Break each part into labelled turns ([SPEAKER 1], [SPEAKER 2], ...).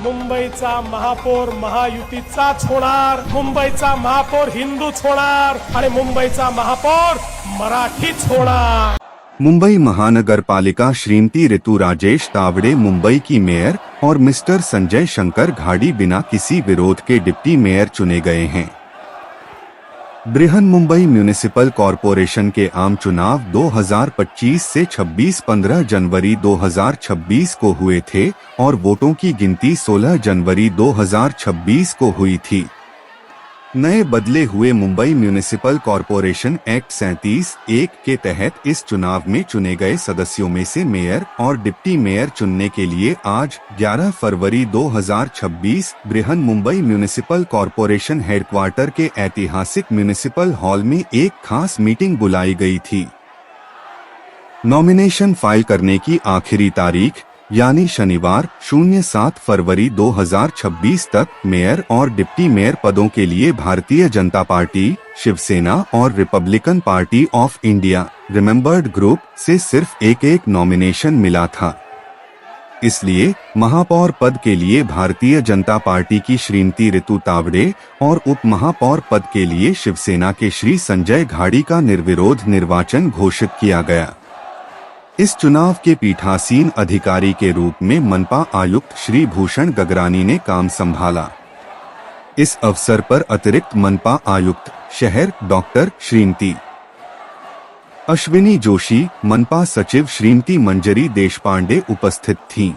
[SPEAKER 1] मुंबईचा महापौर महायुतीचाच होणार, मुंबईचा महापौर हिंदूच होणार आणि मुंबईचा महापौर मराठीच होणार।
[SPEAKER 2] मुंबई महानगर पालिका श्रीमती ऋतु राजेश तावड़े मुंबई की मेयर और मिस्टर संजय शंकर घाड़ी बिना किसी विरोध के डिप्टी मेयर चुने गए हैं। बृहन मुंबई म्यूनिसिपल कॉरपोरेशन के आम चुनाव 2025 से 26 15 जनवरी 2026 को हुए थे और वोटों की गिनती 16 जनवरी 2026 को हुई थी। नए बदले हुए मुंबई म्यूनिसिपल कॉरपोरेशन एक्ट 37(1) के तहत इस चुनाव में चुने गए सदस्यों में से मेयर और डिप्टी मेयर चुनने के लिए आज 11 फरवरी 2026 Brihan Mumbai municipal corporation headquarter के ऐतिहासिक म्यूनिसिपल हॉल में एक खास मीटिंग बुलाई गई थी। नॉमिनेशन फाइल करने की आखिरी तारीख यानी शनिवार 07 फरवरी 2026 तक मेयर और डिप्टी मेयर पदों के लिए भारतीय जनता पार्टी, शिवसेना और Republican party of India remembered group से सिर्फ एक नॉमिनेशन मिला था। इसलिए महापौर पद के लिए भारतीय जनता पार्टी की श्रीमती ऋतु तावड़े और उप महापौर पद के लिए शिवसेना के श्री संजय घाड़ी का निर्विरोध निर्वाचन घोषित किया गया। इस चुनाव के पीठासीन अधिकारी के रूप में मनपा आयुक्त श्री भूषण गगरानी ने काम संभाला। इस अवसर पर अतिरिक्त मनपा आयुक्त शहर डॉक्टर श्रीमती अश्विनी जोशी, मनपा सचिव श्रीमती मंजरी देशपांडे उपस्थित थीं।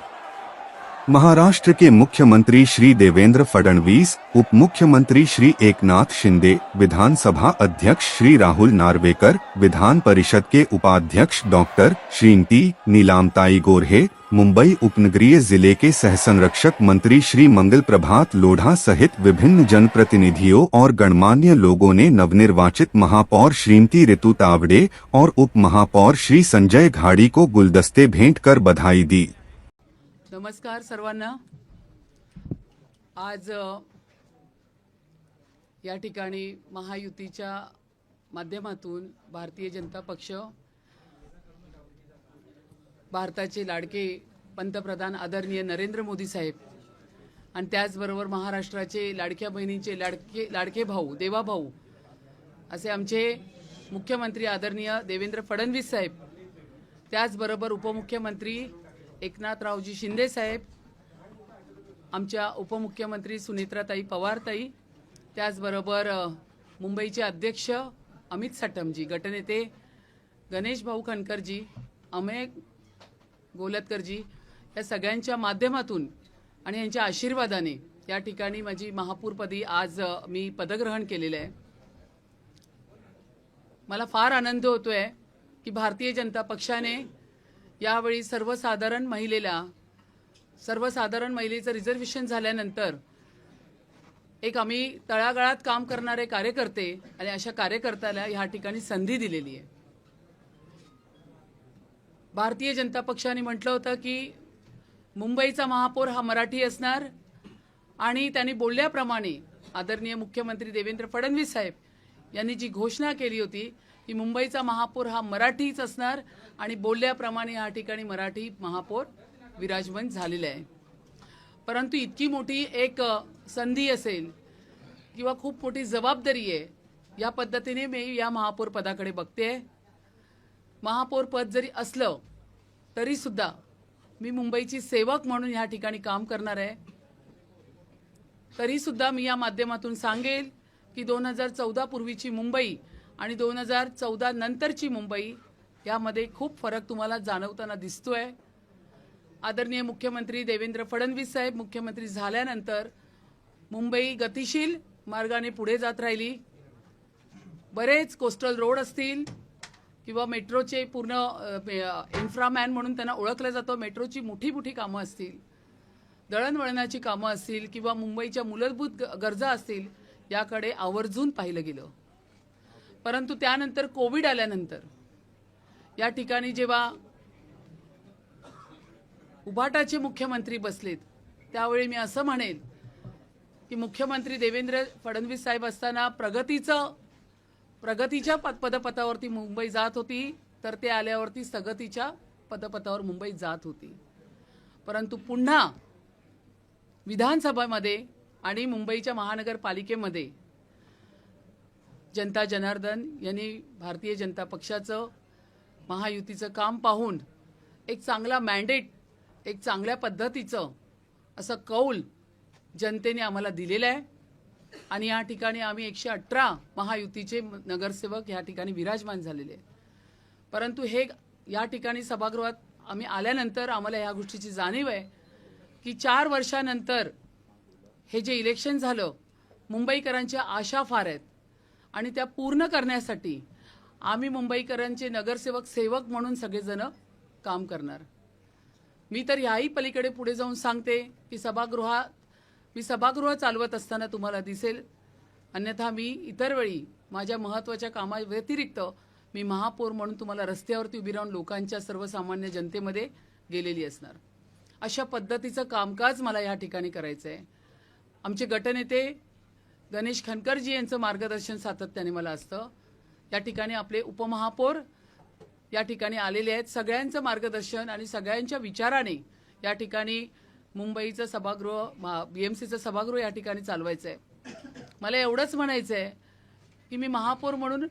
[SPEAKER 2] महाराष्ट्र के मुख्यमंत्री श्री देवेंद्र फडणवीस, उप मुख्यमंत्री श्री एकनाथ शिंदे, विधानसभा अध्यक्ष श्री राहुल नार्वेकर, विधान परिषद के उपाध्यक्ष डॉक्टर श्रीमती नीलामताई गोरहे, मुंबई उपनगरीय जिले के सह संरक्षक मंत्री श्री मंगल प्रभात लोढ़ा सहित विभिन्न जनप्रतिनिधियों और गणमान्य लोगों ने नवनिर्वाचित महापौर श्रीमती ऋतु तावड़े और उप महापौर श्री संजय घाड़ी को गुलदस्ते भेंट कर बधाई दी।
[SPEAKER 3] नमस्कार सर्वांना। आज या ठिकाणी महायुतीच्या माध्यमातून भारतीय जनता पक्ष, भारताचे लाडके पंतप्रधान आदरणीय नरेंद्र मोदी साहेब आणि त्याचबरोबर महाराष्ट्राचे लाडक्या बहिणींचे लाडके भाऊ, देवा भाऊ असे आमचे मुख्यमंत्री आदरणीय देवेंद्र फडणवीस साहेब, त्याचबरोबर उपमुख्यमंत्री एकनाथरावजी शिंदे साहेब, आमच्या उपमुख्यमंत्री सुनेत्राताई पवारताई, त्याचबरोबर मुंबईचे अध्यक्ष अमित साटमजी, गटनेते गणेश भाऊ खणकरजी, अमेय गोलतकरजी, या सगळ्यांच्या माध्यमातून आणि यांच्या आशीर्वादाने या ठिकाणी माझी महापौरपदी आज मी पदग्रहण केलेलं आहे। मला फार आनंद होतोय की भारतीय जनता पक्षाने यावेळी सर्वसाधारण महिलेचं रिझर्वेशन झाल्यानंतर एक आम्ही तळागाळात काम करणारे कार्यकर्ते आणि अशा कार्यकर्त्याला या ठिकाणी संधी दिलेली आहे। भारतीय जनता पक्षाने म्हटलं होतं की मुंबईचा महापौर हा मराठी असणार आणि त्यांनी बोलल्याप्रमाणे आदरणीय मुख्यमंत्री देवेंद्र फडणवीस साहेब यांनी जी घोषणा केली होती की मुंबईचा महापौर हा मराठीच असणार आणि बोलल्याप्रमाणे या ठिकाणी मराठी महापौर विराजमान झालेला आहे। परंतु इतकी मोठी एक संधी असेल किंवा खूप मोठी जबाबदारी आहे, या पद्धतीने मी या महापौर पदाकडे बघते। महापौर पद जरी असलं तरी सुद्धा मी मुंबईची सेवक म्हणून या ठिकाणी काम करणार आहे। तरी सुद्धा मी या माध्यमातून सांगेल की 2014 पूर्वीची मुंबई आणि 2014 नंतरची मुंबई यामध्ये खूप फरक तुम्हाला जाणवताना दिसतोय। आदरणीय मुख्यमंत्री देवेंद्र फडणवीस साहेब मुख्यमंत्री झाल्यानंतर मुंबई गतिशील मार्गाने पुढे जात राहिली। बरेच कोस्टल रोड असतील किंवा मेट्रोचे पूर्ण इन्फ्रामॅन म्हणून त्यांना ओळखलं जातं, मेट्रोची मोठी कामं असतील, दळणवळणाची कामं असतील किंवा मुंबईच्या मूलभूत गरजा असतील, याकडे आवर्जून पाहिलं गेलं। परंतु त्यानंतर कोविड आल्यानंतर या ठिकाणी जेव्हा उभाटाचे मुख्यमंत्री बसलेत त्यावेळी मी असं म्हणेल की मुख्यमंत्री देवेंद्र फडणवीस साहेब असताना प्रगतीच्या पदपथावरती मुंबई जात होती, तर ते आल्यावरती सगतीच्या पदपथावर मुंबई जात होती। परंतु पुन्हा विधानसभेमध्ये आणि मुंबईच्या महानगरपालिकेमध्ये जनता जनार्दन यांनी भारतीय जनता पक्षाचं महायुतीचं काम पाहून एक चांगला मॅन्डेट, एक चांगल्या पद्धतीचं असं कौल जनतेने आम्हाला दिलेलं आहे आणि या ठिकाणी आम्ही 118 महायुतीचे नगरसेवक या ठिकाणी विराजमान झालेले आहे. परंतु हे या ठिकाणी सभागृहात आम्ही आल्यानंतर आम्हाला ह्या गोष्टीची जाणीव आहे की 4 वर्षानंतर हे जे इलेक्शन झालं, मुंबईकरांच्या आशा फार आहेत आणि त्या पूर्ण करण्यासाठी आम्ही मुंबईकरांचे नगरसेवक सेवक म्हणून सगळेजण काम करणार. मी तर याही पलीकडे पुढे जाऊन सांगते की मी सभागृह चालवत असताना तुम्हाला दिसेल, अन्यथा मी इतर वेळी माझ्या महत्त्वाच्या कामाव्यतिरिक्त मी महापौर म्हणून तुम्हाला रस्त्यावरती उभी राहून लोकांच्या सर्वसामान्य जनतेमध्ये गेलेली असणार. अशा पद्धतीचं कामकाज मला या ठिकाणी करायचं आहे. आमचे गटनेते गणेश खनकरजी यांचं मार्गदर्शन सातत्याने मला असतं. या ठिकाणी आपले उपमहापौर या ठिकाणी आलेले आहेत. सगळ्यांचं मार्गदर्शन आणि सगळ्यांच्या विचाराने या ठिकाणी मुंबईचं सभागृह, BMCचं सभागृह या ठिकाणी चालवायचं आहे. मला एवढंच म्हणायचं आहे की मी महापौर म्हणून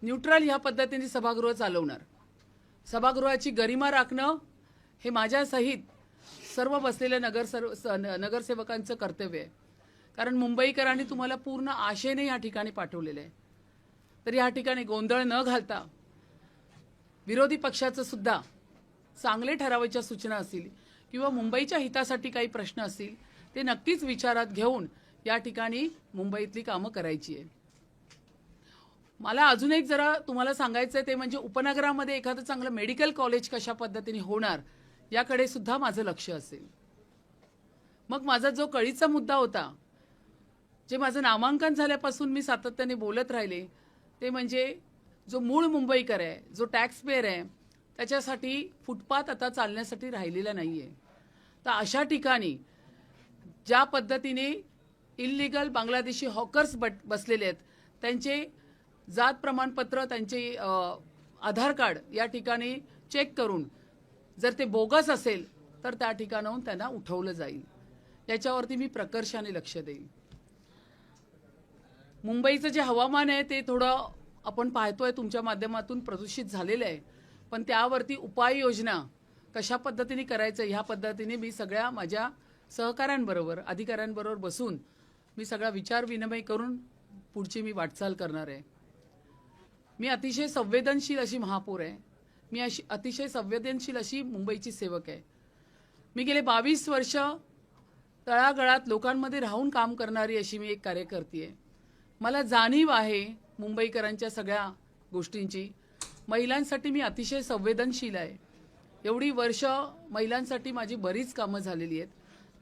[SPEAKER 3] न्यूट्रल ह्या पद्धतीने सभागृह चालवणार. सभागृहाची गरिमा राखणं हे माझ्यासहित सर्व बसलेल्या नगरसेवकांचं कर्तव्य आहे. कारण मुंबईकरांनी तुम्हाला पूर्ण आशेने या ठिकाणी पाठवलेलं आहे. तर या ठिकाणी गोंधळ न घालता विरोधी पक्षाचं सुद्धा चांगले ठरावाच्या सूचना असतील किंवा मुंबईच्या हितासाठी काही प्रश्न असतील ते नक्कीच विचारात घेऊन या ठिकाणी मुंबईतली कामं करायची आहे. मला अजून एक जरा तुम्हाला सांगायचं आहे ते म्हणजे उपनगरामध्ये एखादं चांगलं मेडिकल कॉलेज कशा पद्धतीने होणार याकडे सुद्धा माझं लक्ष असेल. मग माझा जो कळीचा मुद्दा होता, जे माझं नामांकन झाल्यापासून मी सातत्याने बोलत राहिले, ते म्हणजे जो मूळ मुंबईकर आहे, जो टॅक्स पेयर आहे, त्याच्यासाठी फुटपाथ आता चालण्यासाठी राहिलेला नाही आहे. तर अशा ठिकाणी ज्या पद्धतीने इल्लीगल बांगलादेशी हॉकर्स बसलेले आहेत, त्यांचे जात प्रमाणपत्र, त्यांचे आधार कार्ड या ठिकाणी चेक करून जर ते बोगस असेल तर त्या ठिकाणाहून त्यांना उठवलं जाईल. याच्यावरती मी प्रकर्षाने लक्ष देईन. मुंबईचं जे हवामान आहे ते थोडं आपण पाहतोय तुमच्या माध्यमातून प्रदूषित झालेलं आहे, पण त्यावरती उपाययोजना कशा पद्धतीने करायचं ह्या पद्धतीने मी सगळ्या माझ्या सहकाऱ्यांबरोबर, अधिकाऱ्यांबरोबर बसून मी सगळा विचार विनिमय करून पुढची मी वाटचाल करणार आहे. मी अतिशय संवेदनशील अशी महापौर आहे. मी अतिशय संवेदनशील अशी मुंबईची सेवक आहे. मी गेले 22 वर्ष तळागाळात लोकांमध्ये राहून काम करणारी अशी मी एक कार्यकर्ती आहे. मला जाणीव आहे मुंबईकरांच्या सगळ्या गोष्टींची. महिलांसाठी मी अतिशय संवेदनशील आहे. एवढी वर्ष महिलांसाठी माझी बरीच कामं झालेली आहेत.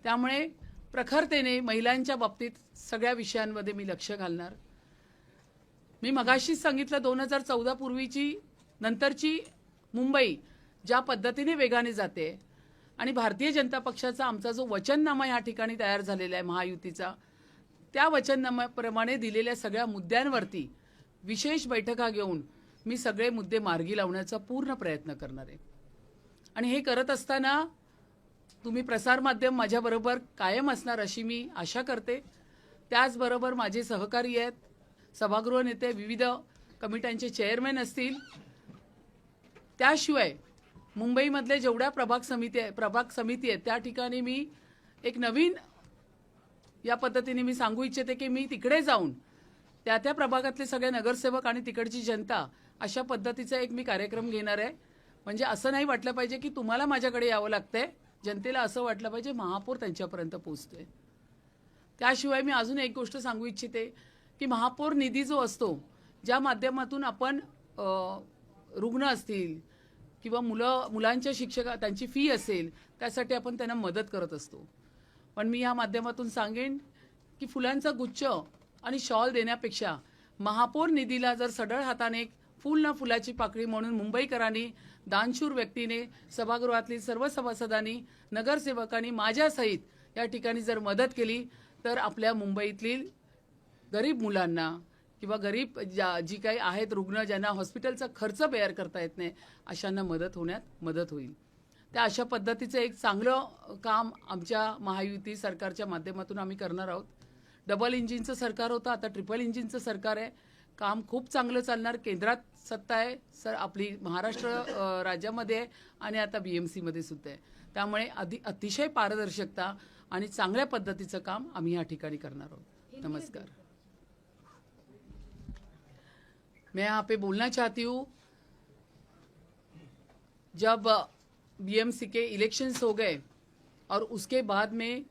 [SPEAKER 3] त्यामुळे प्रखरतेने महिलांच्या बाबतीत सगळ्या विषयांमध्ये मी लक्ष घालणार. मी मगाशीच सांगितलं 2014 पूर्वीची नंतरची मुंबई ज्या पद्धतीने वेगाने जाते आणि भारतीय जनता पक्षाचा आमचा जो वचननामा या ठिकाणी तयार झालेला आहे महायुतीचा, त्या वचननाम्याप्रमाणे दिलेल्या सगळ्या मुद्द्यांवरती विशेष बैठका घेऊन मी सगळे मुद्दे मार्गी लावण्याचा पूर्ण प्रयत्न करणार आहे. आणि हे करत असताना तुम्ही प्रसारमाध्यम माझ्याबरोबर कायम असणार अशी मी आशा करते. त्याचबरोबर माझे सहकारी आहेत, सभागृह नेते, विविध कमिट्यांचे चेअरमॅन असतील. त्याशिवाय मुंबईमधले जेवढ्या प्रभाग समिती आहेत त्या ठिकाणी मी एक नवीन या पद्धतीने मी सांगू इच्छिते की मी तिकडे जाऊन त्या प्रभागातले सगळे नगरसेवक आणि तिकडची जनता अशा पद्धतीचा एक मी कार्यक्रम घेणार आहे. म्हणजे असं नाही वाटलं पाहिजे की तुम्हाला माझ्याकडे यावं लागतंय, जनतेला असं वाटलं पाहिजे महापौर त्यांच्यापर्यंत पोहोचतोय. त्याशिवाय मी अजून एक गोष्ट सांगू इच्छिते की महापौर निधी जो असतो, ज्या माध्यमातून आपण रुग्ण असतील किंवा मुलांच्या त्यांची फी असेल त्यासाठी आपण त्यांना मदत करत असतो. पण मी या माध्यमातून सांगेन की फुलांचा गुच्छ आणि शॉल देण्यापेक्षा महापौर निधीला जर सढळ हाताने फुल ना फुलाची पाकळी म्हणून मुंबईकरांनी, दानशूर व्यक्तीने, सभागृहातली सर्व सभासदांनी, नगरसेवकांनी माझ्यासहित या ठिकाणी जर मदत केली तर आपल्या मुंबईतील गरीब मुलांना किंवा गरीब जी काही आहेत रुग्ण ज्यांना हॉस्पिटलचा खर्च बेअर करता येत नाही अशांना मदत होण्यात मदत होईल. त्या अशा पद्धतीचं एक चांगलं काम आमच्या महायुती सरकारच्या माध्यमातून आम्ही करणार आहोत. डबल इंजिनचं सरकार होतं, आता ट्रिपल इंजिनचं सरकार आहे. काम खूप चांगलं चालणार. केंद्रात सत्ता आहे आपली महाराष्ट्र राज्यामध्ये आहे आणि आता BMCमध्ये सुद्धा आहे. त्यामुळे अतिशय पारदर्शकता आणि चांगल्या पद्धतीचं काम आम्ही या ठिकाणी करणार आहोत. नमस्कार. मैं यहाँ पे बोलना चाहती हूँ, जब BMC के इलेक्शंस हो गए और उसके बाद में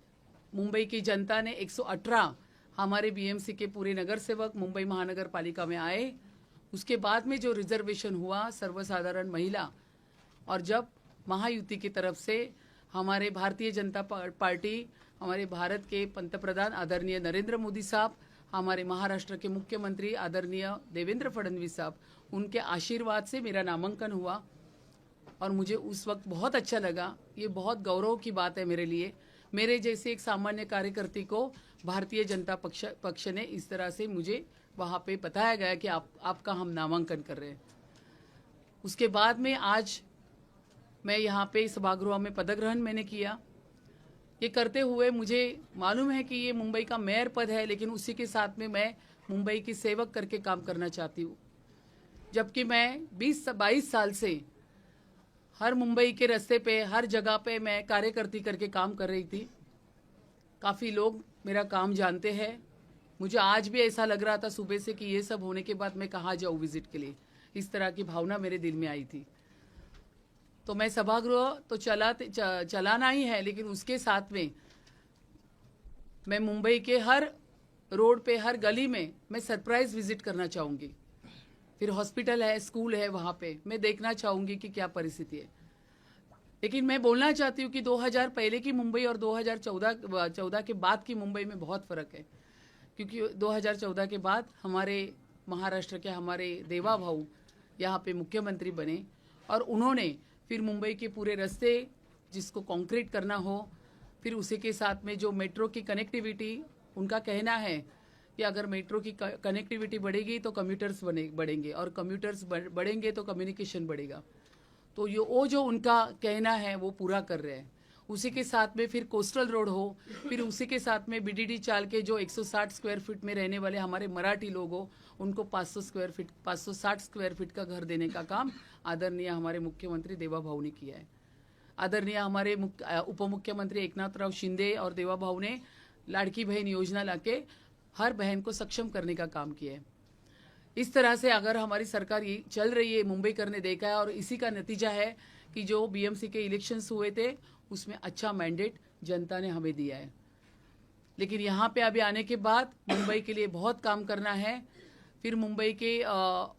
[SPEAKER 3] मुंबई की जनता ने 118 हमारे BMC के पूरे नगर सेवक मुंबई महानगर पालिका में आए. उसके बाद में जो रिजर्वेशन हुआ सर्वसाधारण महिला, और जब महायुति की तरफ से हमारे भारतीय जनता पार्टी, हमारे भारत के पंतप्रधान आदरणीय नरेंद्र मोदी साहब, हमारे महाराष्ट्र के मुख्यमंत्री आदरणीय देवेंद्र फडणवीस साहब, उनके आशीर्वाद से मेरा नामांकन हुआ और मुझे उस वक्त बहुत अच्छा लगा. ये बहुत गौरव की बात है मेरे लिए. मेरे जैसे एक सामान्य कार्यकर्ती को भारतीय जनता पक्ष ने इस तरह से मुझे वहाँ पे बताया गया कि आपका हम नामांकन कर रहे हैं. उसके बाद में आज मैं यहाँ पे सभागृह में पदग्रहण मैंने किया. ये करते हुए मुझे मालूम है कि ये मुंबई का मेयर पद है, लेकिन उसी के साथ में मैं मुंबई की सेवक करके काम करना चाहती हूँ. जबकि मैं 20-22 साल से हर मुंबई के रास्ते पे, हर जगह पे मैं कार्यकर्ती करके काम कर रही थी. काफ़ी लोग मेरा काम जानते हैं. मुझे आज भी ऐसा लग रहा था सुबह से कि ये सब होने के बाद मैं कहाँ जाऊँ विजिट के लिए. इस तरह की भावना मेरे दिल में आई थी. तो मैं सभागृह तो चलाना ही है, लेकिन उसके साथ में मैं मुंबई के हर रोड पे, हर गली में मैं सरप्राइज विजिट करना चाहूँगी. फिर हॉस्पिटल है, स्कूल है, वहाँ पे मैं देखना चाहूँगी कि क्या परिस्थिति है. लेकिन मैं बोलना चाहती हूँ कि 2000 पहले की मुंबई और 2014 के बाद की मुंबई में बहुत फ़र्क है. क्योंकि 2014 के बाद हमारे महाराष्ट्र के हमारे देवा भाऊ यहाँ पे मुख्यमंत्री बने और उन्होंने फिर मुंबई के पूरे रास्ते जिसको कंक्रीट करना हो, फिर उसी के साथ में जो मेट्रो की कनेक्टिविटी, उनका कहना है कि अगर मेट्रो की कनेक्टिविटी बढ़ेगी तो कम्यूटर्स बढ़ेंगे और कम्यूटर्स बढ़ेंगे तो कम्युनिकेशन बढ़ेगा. तो वो जो उनका कहना है वो पूरा कर रहे हैं. उसी के साथ में फिर कोस्टल रोड हो, फिर उसी के साथ में BDD चाल के जो 160 स्क्वायर फीट में रहने वाले हमारे मराठी लोग हो, उनको 560 स्क्वायर फीट का घर देने का काम आदरणीय हमारे मुख्यमंत्री देवा भाऊ ने किया है. आदरणीय हमारे उप मुख्यमंत्री एकनाथराव शिंदे और देवा भाऊ ने लाड़की बहन योजना लाके हर बहन को सक्षम करने का काम किया है. इस तरह से अगर हमारी सरकार ये चल रही है, मुंबई करने देखा है, और इसी का नतीजा है कि जो BMC के इलेक्शंस हुए थे उसमें अच्छा मैंडेट जनता ने हमें दिया है. लेकिन यहाँ पे अभी आने के बाद मुंबई के लिए बहुत काम करना है. फिर मुंबई के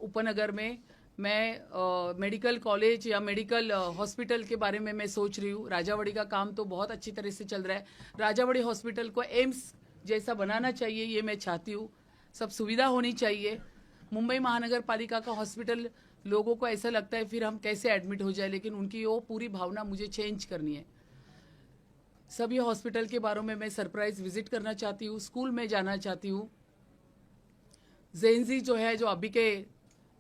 [SPEAKER 3] उपनगर में मैं मेडिकल कॉलेज या मेडिकल हॉस्पिटल के बारे में मैं सोच रही हूँ. राजावाड़ी का काम तो बहुत अच्छी तरह से चल रहा है. राजावाड़ी हॉस्पिटल को एम्स जैसा बनाना चाहिए, ये मैं चाहती हूँ. सब सुविधा होनी चाहिए. मुंबई महानगर पालिका का हॉस्पिटल, लोगों को ऐसा लगता है फिर हम कैसे एडमिट हो जाए, लेकिन उनकी वो पूरी भावना मुझे चेंज करनी है. सभी हॉस्पिटल के बारे में मैं सरप्राइज विजिट करना चाहती हूँ. स्कूल में जाना चाहती हूँ. जेनजी जो है, जो अभी के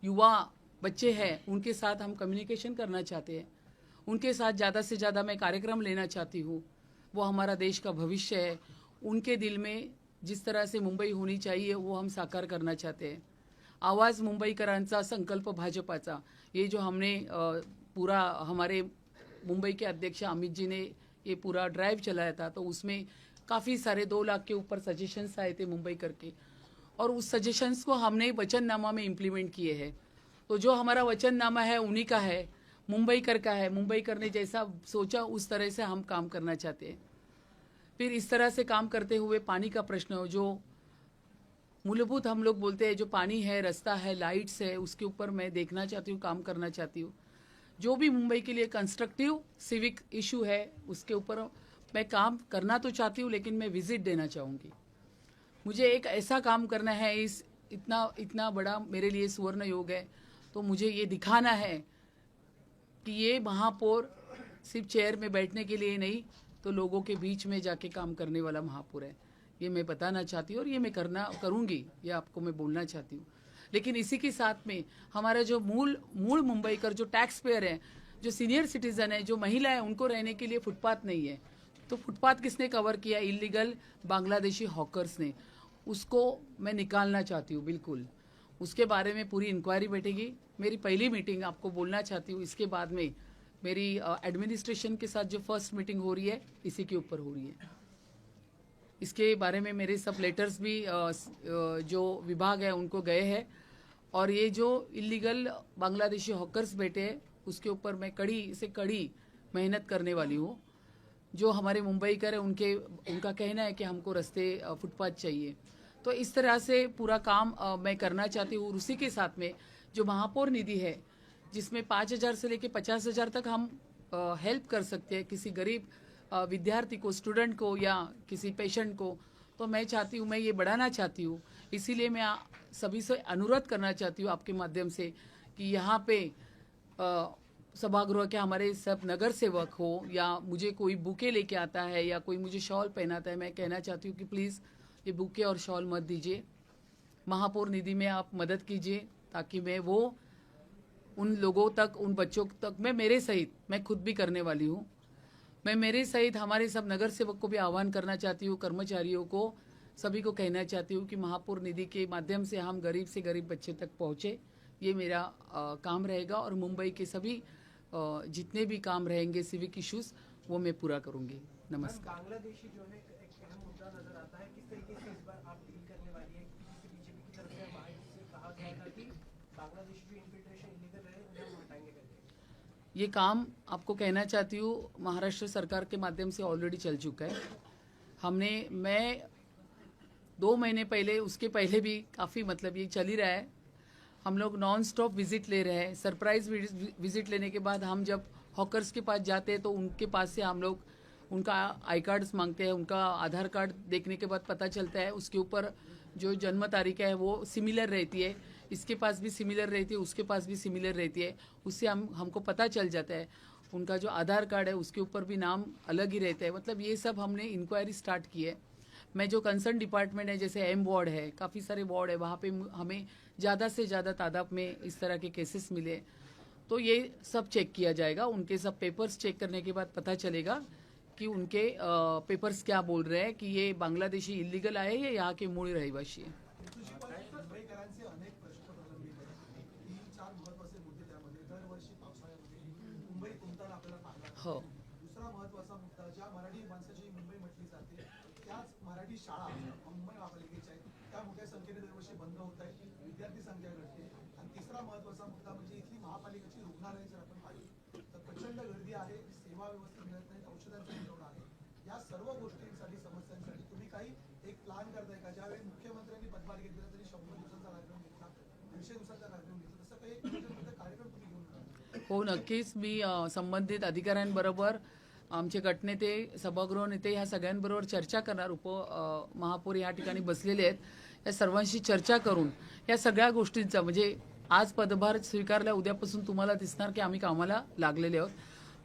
[SPEAKER 3] युवा बच्चे हैं, उनके साथ हम कम्युनिकेशन करना चाहते हैं. उनके साथ ज़्यादा से ज़्यादा मैं कार्यक्रम लेना चाहती हूँ. वो हमारा देश का भविष्य है. उनके दिल में जिस तरह से मुंबई होनी चाहिए वो हम साकार करना चाहते हैं. आवाज़ मुंबईकरांचा, संकल्प भाजपाचा, ये जो हमने पूरा हमारे मुंबई के अध्यक्ष अमित जी ने ये पूरा ड्राइव चलाया था, तो उसमें काफ़ी सारे 2 लाख के ऊपर सजेशंस आए थे मुंबई करके, और उस सजेशंस को हमने वचननामा में इम्प्लीमेंट किए हैं. तो जो हमारा वचननामा है उन्हीं का है, मुंबई कर का है. मुंबई करने जैसा सोचा उस तरह से हम काम करना चाहते हैं. फिर इस तरह से काम करते हुए पानी का प्रश्न हो, जो मूलभूत हम लोग बोलते हैं, जो पानी है, रास्ता है, लाइट्स है, उसके ऊपर मैं देखना चाहती हूँ, काम करना चाहती हूँ. जो भी मुंबई के लिए कंस्ट्रक्टिव सिविक इशू है उसके ऊपर मैं काम करना तो चाहती हूँ, लेकिन मैं विजिट देना चाहूँगी. मुझे एक ऐसा काम करना है, इस इतना बड़ा मेरे लिए सुवर्ण योग है. तो मुझे ये दिखाना है कि ये महापौर सिर्फ चेयर में बैठने के लिए नहीं, तो लोगों के बीच में जाके काम करने वाला महापौर है. ये मैं बताना चाहती हूँ और ये मैं करूँगी, ये आपको मैं बोलना चाहती हूँ. लेकिन इसी के साथ में हमारा जो मूल मुंबईकर जो टैक्स पेयर हैं, जो सीनियर सिटीजन है, जो महिला है, उनको रहने के लिए फुटपाथ नहीं है। तो फुटपाथ किसने कवर किया? इलीगल बांग्लादेशी हॉकर्स ने। उसको मैं निकालना चाहती हूँ बिल्कुल। उसके बारे में पूरी इंक्वायरी बैठेगी। मेरी पहली मीटिंग आपको बोलना चाहती हूँ, इसके बाद में मेरी एडमिनिस्ट्रेशन के साथ जो फर्स्ट मीटिंग हो रही है इसी के ऊपर हो रही है। इसके बारे में मेरे सब लेटर्स भी जो विभाग है उनको गए हैं, और ये जो इलीगल बांग्लादेशी हॉकर्स बैठे हैं उसके ऊपर मैं कड़ी से कड़ी मेहनत करने वाली हूँ। जो हमारे मुंबई कर है उनका कहना है कि हमको रास्ते फुटपाथ चाहिए। तो इस तरह से पूरा काम मैं करना चाहती हूँ। उसी के साथ में जो महापौर निधि है, जिसमें 5,000 से लेकर 50,000 तक हम हेल्प कर सकते हैं किसी गरीब विद्यार्थी को, स्टूडेंट को, या किसी पेशेंट को, तो मैं चाहती हूँ, मैं ये बढ़ाना चाहती हूँ। इसीलिए मैं सभी से अनुरोध करना चाहती हूँ आपके माध्यम से कि यहाँ पे सभागृह के हमारे सब नगर सेवक हो, या मुझे कोई बुके लेके आता है या कोई मुझे शॉल पहनाता है, मैं कहना चाहती हूँ कि प्लीज़ ये बुके और शॉल मत दीजिए। महापौर निधि में आप मदद कीजिए ताकि मैं वो उन लोगों तक, उन बच्चों तक, मैं मेरे सहित, मैं खुद भी करने वाली हूँ, मैं मेरे सहित हमारे सब नगर सेवक को भी आह्वान करना चाहती हूँ, कर्मचारियों को, सभी को कहना चाहती हूँ कि महापौर निधि के माध्यम से हम गरीब से गरीब बच्चे तक पहुँचे। ये मेरा काम रहेगा, और मुंबई के सभी जितने भी काम रहेंगे सिविक इश्यूज, वो मैं पूरा करूँगी। नमस्कार।
[SPEAKER 4] बांग्लादेशी जो है एक अहम मुद्दा नजर आता है, किस तरीके से इस बार आप डील करने वाली है? क्योंकि बीजेपी की तरफ से बाहर से कहा गया था कि बांग्लादेशी जो इन्फिल्ट्रेशन इलीगल है उन्हें हम हटाएंगे करके।
[SPEAKER 3] ये काम आपको कहना चाहती हूँ महाराष्ट्र सरकार के माध्यम से ऑलरेडी चल चुका है। मैं 2 महीने पहले, उसके पहले भी काफ़ी, मतलब ये चल ही रहा है, हम लोग नॉन स्टॉप विजिट ले रहे हैं। सरप्राइज विजिट लेने के बाद हम जब हॉकर्स के पास जाते हैं तो उनके पास से हम लोग उनका आई कार्ड्स मांगते हैं। उनका आधार कार्ड देखने के बाद पता चलता है उसके ऊपर जो जन्म तारीख है वो सिमिलर रहती है, इसके पास भी सिमिलर रहती है, उसके पास भी सिमिलर रहती है। उससे हमको पता चल जाता है उनका जो आधार कार्ड है उसके ऊपर भी नाम अलग ही रहता है। मतलब ये सब हमने इंक्वायरी स्टार्ट की है। मैं जो कंसर्न डिपार्टमेंट है, जैसे एम वार्ड है, काफ़ी सारे वार्ड है, वहाँ पे हमें ज़्यादा से ज़्यादा तादाद में इस तरह के केसेस मिले, तो ये सब चेक किया जाएगा। उनके सब पेपर्स चेक करने के बाद पता चलेगा कि उनके पेपर्स क्या बोल रहे हैं कि ये बांग्लादेशी इलीगल आए या यहाँ के मूळ रहिवासी है।
[SPEAKER 4] मुंबईकरांचे अनेक प्रश्न प्रलंबित आहेत, 3-4 महत्त्वाचे मुद्दे त्यामध्ये दरवर्षी पावसाळ्यामध्ये मुंबई तुमताना आपल्याला पाहायला
[SPEAKER 3] हो,
[SPEAKER 4] दुसरा महत्त्वाचा मुद्दा, ज्या मराठी माणसाची मुंबई म्हटली जाते त्याच मराठी शाळा मुंबई महापालिकेच्या आहेत, त्या मोठ्या संख्येने दरवर्षी बंद होत आहेत, विद्यार्थी संख्या घटते। आणि तिसरा महत्त्वाचा मुद्दा म्हणजे इथली महापालिकेची रुग्णालय जर आपण पाहिली तर प्रचंड गर्दी आहे, सेवा व्यवस्थित मिळत नाही, औषधांचा तुटवडा आहे। या सर्व गोष्टींसाठी, समस्यांसाठी तुम्ही काही एक प्लॅन करताय का? ज्यावेळी मुख्यमंत्र्यांनी पदभार घेतला तरी 100 दिवसांचा कार्यक्रम घेतला, 150 दिवसांचा कार्यक्रम घेतला, तसं काही कार्यक्रम तुम्ही घेऊन जा?
[SPEAKER 3] हो, नक्कीच मी संबंधित अधिकाऱ्यांबरोबर, आमचे गटनेते, सभागृह नेते, ह्या सगळ्यांबरोबर चर्चा करणार। महापौर या ठिकाणी बसलेले आहेत, या सर्वांशी चर्चा करून या सगळ्या गोष्टींचा, म्हणजे आज पदभार स्वीकारल्या उद्यापासून तुम्हाला दिसणार की आम्ही कामाला लागलेले आहोत।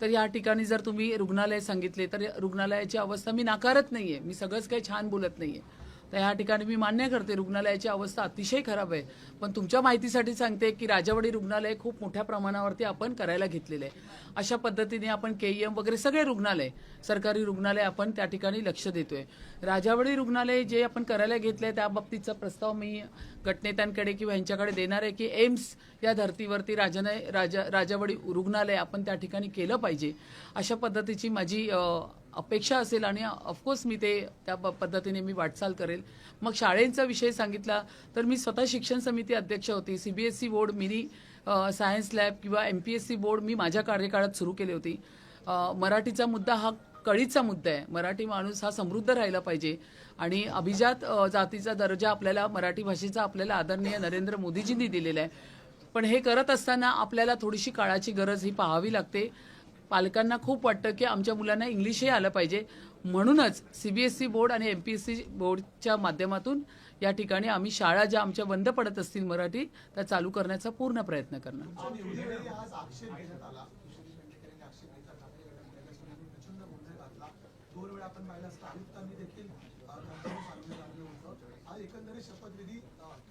[SPEAKER 3] तर या ठिकाणी जर तुम्ही रुग्णालय सांगितले तर रुग्णालयाची अवस्था मी नाकारत नाहीये, मी सगळंच काही छान बोलत नाहीये। तर या ठिकाणी मी मान्य करते रुग्णालयाची अवस्था अतिशय खराब आहे, पण तुमच्या माहितीसाठी सांगते की राजावाडी रुग्णालय खूप मोठ्या प्रमाणावरती आपण करायला घेतलेलं आहे। अशा पद्धतीने आपण केईएम वगैरे सगळे रुग्णालय, सरकारी रुग्णालय आपण त्या ठिकाणी लक्ष देतोय। राजावाडी रुग्णालय जे आपण करायला घेतलंय त्या बाबतीचा प्रस्ताव मी गटनेत्यांकडे किंवा यांच्याकडे देणार आहे की एम्स या धर्तीवरती राजावाडी रुग्णालय आपण त्या ठिकाणी केलं पाहिजे, अशा पद्धतीची माझी अपेक्षा असेल, आणि ऑफकोर्स मी ते त्या पद्धतीने मी वाटचाल करेल। मग शाळेंचा विषय सांगितला तर मी स्वतः शिक्षण समिती अध्यक्ष होती। CBSE board, mini science lab किंवा एमपीएससी बोर्ड मी माझ्या कार्यकाळात सुरू केली होती। मराठीचा मुद्दा हा कळीचा मुद्दा आहे। मराठी माणूस हा समृद्ध राहिला पाहिजे, आणि अभिजात जातीचा दर्जा आपल्याला, मराठी भाषेचा आपल्याला आदरणीय नरेंद्र मोदीजींनी दिलेला आहे। पण हे करत असताना आपल्याला थोडीशी काळाची गरज ही पाहावी लागते। पालकांना खूप वाटतं की आमच्या मुलांना इंग्लिशही आलं पाहिजे, म्हणूनच सीबीएसई बोर्ड आणि एमपीएससी बोर्डच्या माध्यमातून या ठिकाणी आम्ही शाळा ज्या आमच्या बंद पडत असतील मराठी, त्या चालू करण्याचा पूर्ण प्रयत्न करणार।
[SPEAKER 4] आज आक्षेप घेण्यात आला, किशोरी पेडणेकरांनी आक्षेप घेतला, ठाकरे गटामध्ये प्रचंड गोंधळ घातला। 2 वेळा आपण पाहिलं असतं आयुक्तांनी देखील सांगून लागलं होतं। आज एकंदरीत शपथविधी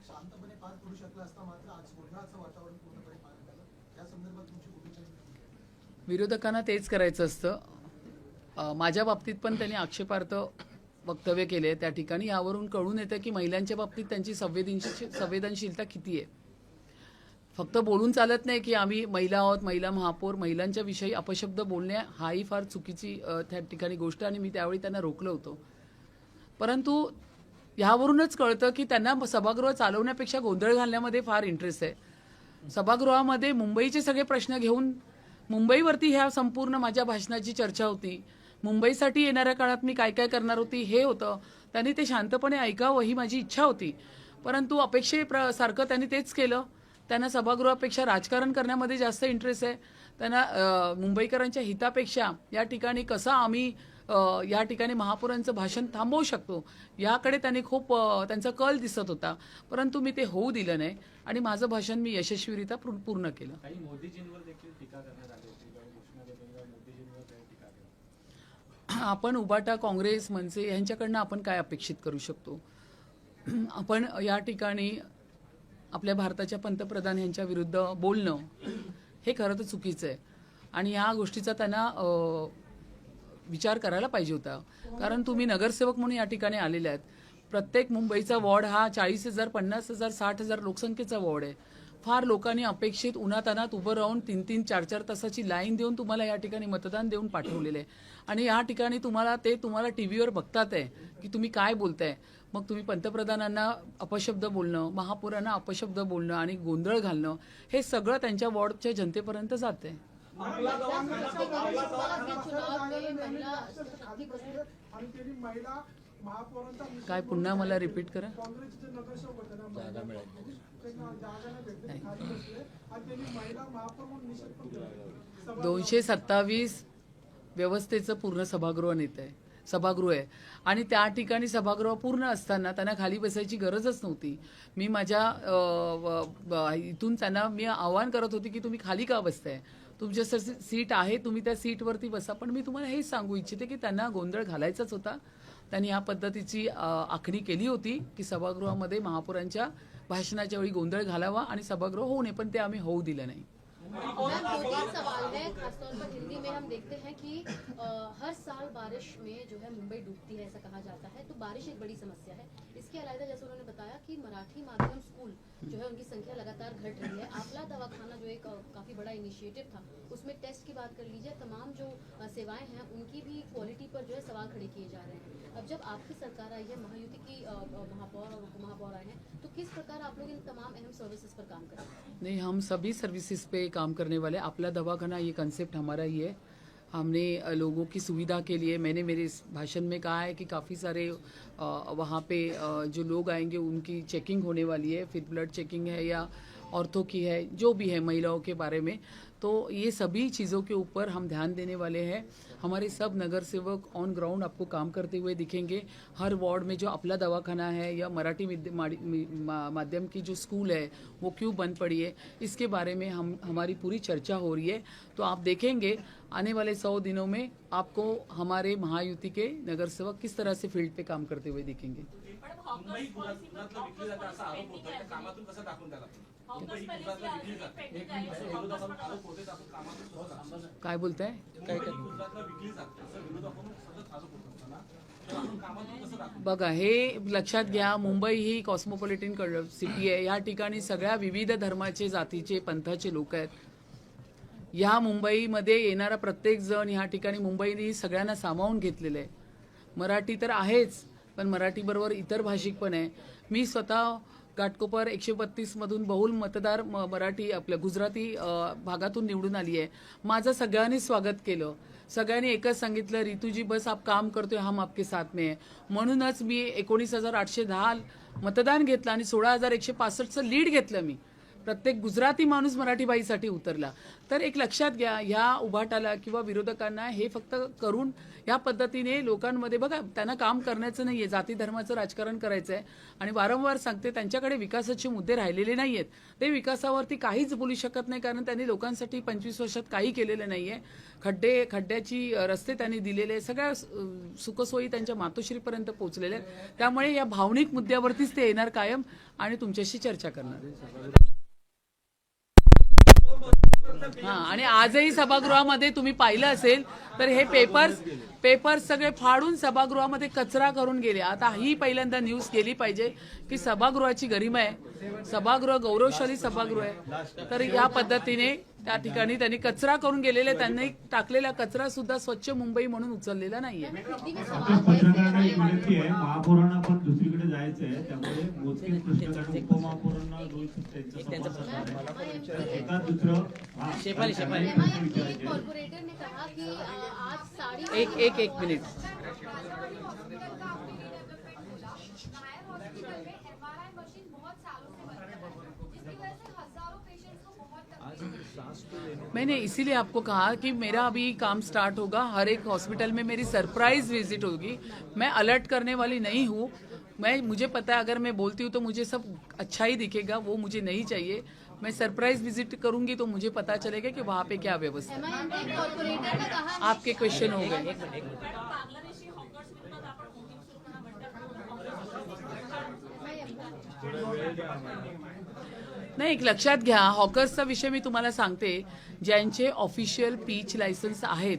[SPEAKER 4] शांतपणे पार पडू शकला असता, मात्र आज गोंधळाचं वातावरण पूर्णपणे पार झालं। या संदर्भात तुमची भूमिका?
[SPEAKER 3] विरोधकांना तेच करायचं असतं. माझ्या बाबतीत पण त्यांनी आक्षेपार्थ वक्तव्य केले. त्या ठिकाणी यावरून कळून येतं की महिलांच्या बाबतीत त्यांची संवेदनशीलता किती आहे. फक्त बोलून चालत नाही की आम्ही महिला आहोत, महिला महापौर, महिलांच्या विषयी अपशब्द बोलणे हाही फार चुकीची त्या ठिकाणी गोष्ट, आणि मी त्यावेळी त्यांना रोखलं होतं. परंतु ह्यावरूनच कळतं की त्यांना सभागृह चालवण्यापेक्षा गोंधळ घालण्यामध्ये फार इंटरेस्ट आहे. सभागृहामध्ये मुंबईचे सगळे प्रश्न घेऊन मुंबईवरती ह्या संपूर्ण माझ्या भाषणाची चर्चा होती. मुंबईसाठी येणाऱ्या काळात मी काय काय करणार होती हे होतं. त्यांनी ते शांतपणे ऐकावं ही माझी इच्छा होती. परंतु सारखं त्यांनी तेच केलं. त्यांना सभागृहापेक्षा राजकारण करण्यामध्ये जास्त इंटरेस्ट आहे. त्यांना मुंबईकरांच्या हितापेक्षा या ठिकाणी कसं आम्ही या ठिकाणी महापौरांचं भाषण थांबवू शकतो याकडे त्यांनी खूप त्यांचा कल दिसत होता. परंतु मी ते होऊ दिलं नाही आणि माझं भाषण मी यशस्वीरित्या पूर्ण केलं. आपण उबाटा, काँग्रेस, मनसे यांच्याकडनं आपण काय अपेक्षित करू शकतो. आपण या ठिकाणी आपल्या भारताच्या पंतप्रधान यांच्या विरुद्ध बोलणं हे खरं तर चुकीचं आहे आणि या गोष्टीचा त्यांना विचार करायला पाहिजे होता. कारण तुम्ही नगरसेवक म्हणून या ठिकाणी आलेले आहेत. प्रत्येक मुंबईचा वॉर्ड हा 40,000, 50,000, 60,000 लोकसंख्येचा वॉर्ड आहे. फार लोकांनी अपेक्षित उन्हातानात उभं राहून 3-3, 4-4 तासाची लाईन देऊन तुम्हाला या ठिकाणी मतदान देऊन पाठवलेलं आहे आणि या ठिकाणी तुम्हाला टीव्हीवर बघतात आहे की तुम्ही काय बोलताय. मग तुम्ही पंतप्रधानांना अपशब्द बोलणं, महापौरांना अपशब्द बोलणं आणि गोंधळ घालणं हे सगळं त्यांच्या वॉर्डच्या जनतेपर्यंत जाते. काय पुन्हा मला रिपीट करा. 227 व्यवस्थेचं पूर्ण सभागृह आहे आणि त्या ठिकाणी सभागृह पूर्ण असताना त्यांना खाली बसायची गरजच नव्हती. मी माझ्या इथून त्यांना मी आवाहन करत होती की तुम्ही खाली का बसताय, तुमच्या सीट आहे, तुम्ही त्या सीटवरती बसा. पण मी तुम्हाला हेच सांगू इच्छिते की त्यांना गोंधळ घालायचाच होता. त्यांनी या पद्धतीची आखणी केली होती की सभागृहामध्ये महापौरांच्या भाषणाच्या वेळी गोंधळ घालावा आणि सभागृह होऊ नये, पण ते आम्ही होऊ दिलं नाही.
[SPEAKER 5] मैम, 2-3 सवाल है, खासतौर पर हिंदी में हम देखते हैं कि हर साल बारिश में जो है मुंबई डूबती है, ऐसा कहा जाता है. तो बारिश एक बड़ी समस्या है. इसके अलावा जैसे उन्होंने बताया कि मराठी माध्यम स्कूल जो है उनकी संख्या लगातार घट रही है. आपला दवाखाना जो एक काफी बड़ा इनिशिएटिव था, उसमें टेस्ट की बात कर लीजिए, तमाम जो सेवाएं हैं उनकी भी क्वालिटी पर जो है सवाल खड़े किए जा रहे हैं. अब जब आपकी सरकार आई है, महायुति की महापौर और उपमहापौर आए हैं, तो किस प्रकार आप लोग इन तमाम अहम सर्विसेज पर काम कर रहे हैं?
[SPEAKER 3] नहीं, हम सभी सर्विसेज पे काम करने वाले. आपला दवाखाना ये कंसेप्ट हमारा ही है. हमने लोगों की सुविधा के लिए, मैंने मेरे इस भाषण में कहा है कि काफ़ी सारे वहाँ पे जो लोग आएंगे उनकी चेकिंग होने वाली है. फिर ब्लड चेकिंग है या औरतों की है, जो भी है महिलाओं के बारे में. तो ये सभी चीज़ों के ऊपर हम ध्यान देने वाले हैं. हमारे सब नगर सेवक ऑन ग्राउंड आपको काम करते हुए दिखेंगे. हर वार्ड में जो अपला दवाखाना है या मराठी माध्यम की जो स्कूल है वो क्यों बंद पड़ी है, इसके बारे में हमारी पूरी चर्चा हो रही है. तो आप देखेंगे आने वाले 100 दिनों में आपको हमारे महायुति के नगर सेवक किस तरह से फील्ड पे काम करते हुए दिखेंगे. काय बोलताय. बघा, हे लक्षात घ्या, मुंबई ही कॉस्मोपॉलिटन सिटी आहे. या ठिकाणी सगळ्या विविध धर्माचे, जातीचे, पंथाचे लोक आहेत. या मुंबईमध्ये येणारा प्रत्येक जण या ठिकाणी मुंबईने सगळ्यांना सामावून घेतलेलं आहे. मराठी तर आहेच, पण मराठी बरोबर इतर भाषिक पण आहे. मी स्वतः घाटकोपर 132 मधून बहुल मतदार मराठी आपल्या गुजराती भागातून निवडून आली आहे. माझं सगळ्यांनी स्वागत केलं. सगळ्यांनी एकच सांगितलं, रितूजी बस आप काम करतोय, हम आपके साथ में है. म्हणूनच मी 19,810 मतदान घेतलं आणि 16,165चं लीड घेतलं. मी प्रत्येक गुजराती माणूस मराठी बाईसाठी उतरला. तर एक लक्षात घ्या, ह्या उभाटाला किंवा विरोधकांना हे फक्त करून या पद्धतीने लोकांमध्ये, बघा, त्यांना काम करण्याचं नाहीये, जाती धर्माचं राजकारण करायचं आहे. आणि वारंवार सांगते, त्यांच्याकडे विकासाचे मुद्दे राहिलेले नाहीयेत. ते विकासावरती काहीच बोलू शकत नाही, कारण त्यांनी लोकांसाठी 25 वर्षात काही केलेलं नाहीये. खड्ड्याची रस्ते त्यांनी दिलेले, सगळ्या सुखसोयी त्यांच्या मातोश्रीपर्यंत पोहोचलेल्या आहेत. त्यामुळे या भावनिक मुद्द्यावरतीच ते येणार कायम आणि तुमच्याशी चर्चा करणार. हा, आणि आजही सभागृहामध्ये तुम्ही पाहिलं असेल तर हे पेपर्स सगळे फाडून सभागृहामध्ये कचरा करून गेले. आता ही पहिल्यांदा न्यूज गेली पाहिजे की सभागृहाची गरिमा आहे, सभागृह गौरवशाली सभागृह आहे. तर या पद्धतीने त्या ठिकाणी त्यांनी कचरा करून गेलेले, त्यांनी टाकलेला कचरा सुद्धा स्वच्छ मुंबई म्हणून उचललेला नाहीये.
[SPEAKER 5] हिंदी में
[SPEAKER 6] आपल्या
[SPEAKER 5] सवाल है
[SPEAKER 6] पत्रकारांना एक विनंती आहे, महापौरांना पण दुसरीकडे जायचं आहे, त्यामुळे मोजके प्रश्न कारण उपमहापौरांना रोज त्यांचा संवाद असणार आहे. एका दुसरं
[SPEAKER 5] कॉर्पोरेटर ने कहा कि आज साड़ी
[SPEAKER 3] एक मिनिट. मैंने इसीलिए आपको कहा कि मेरा अभी काम स्टार्ट होगा, हर एक हॉस्पिटल में मेरी सरप्राइज विजिट होगी. मैं अलर्ट करने वाली नहीं हूँ. मुझे पता है अगर मैं बोलती हूँ तो मुझे सब अच्छा ही दिखेगा, वो मुझे नहीं चाहिए. मैं सरप्राइज विजिट करूंगी तो मुझे पता चलेगा कि वहाँ पे क्या व्यवस्था है.
[SPEAKER 5] MIM के कॉर्पोरेटर ने कहा
[SPEAKER 3] आपके क्वेश्चन हो गए. नाही, एक लक्षात घ्या, हॉकर्सचा विषय मी तुम्हाला सांगते. ज्यांचे ऑफिशियल पीच लायसन्स आहेत,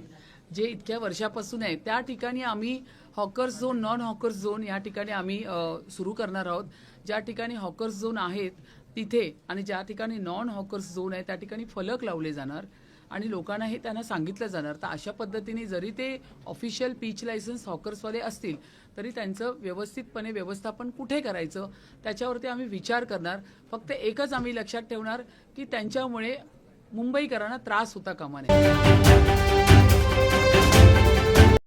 [SPEAKER 3] जे इतक्या वर्षापासून आहेत, त्या ठिकाणी आम्ही hawkers zone, non hawkers zone या ठिकाणी आम्ही सुरू करणार आहोत. ज्या ठिकाणी हॉकर्स झोन आहेत तिथे आणि ज्या ठिकाणी नॉन हॉकर्स झोन आहे त्या ठिकाणी फलक लावले जाणार आणि लोकांना हे त्यांना सांगितलं जाणार. तर अशा पद्धतीने जरी ते ऑफिशियल पीच लायसन्स हॉकर्सवाले असतील तरी त्यांचं व्यवस्थितपणे व्यवस्थापन कुठे करायचं त्याच्यावरती आम्ही विचार करणार. फक्त एकच आम्ही लक्षात ठेवणार की त्यांच्यामुळे मुंबईकरांना त्रास होता कामा नये.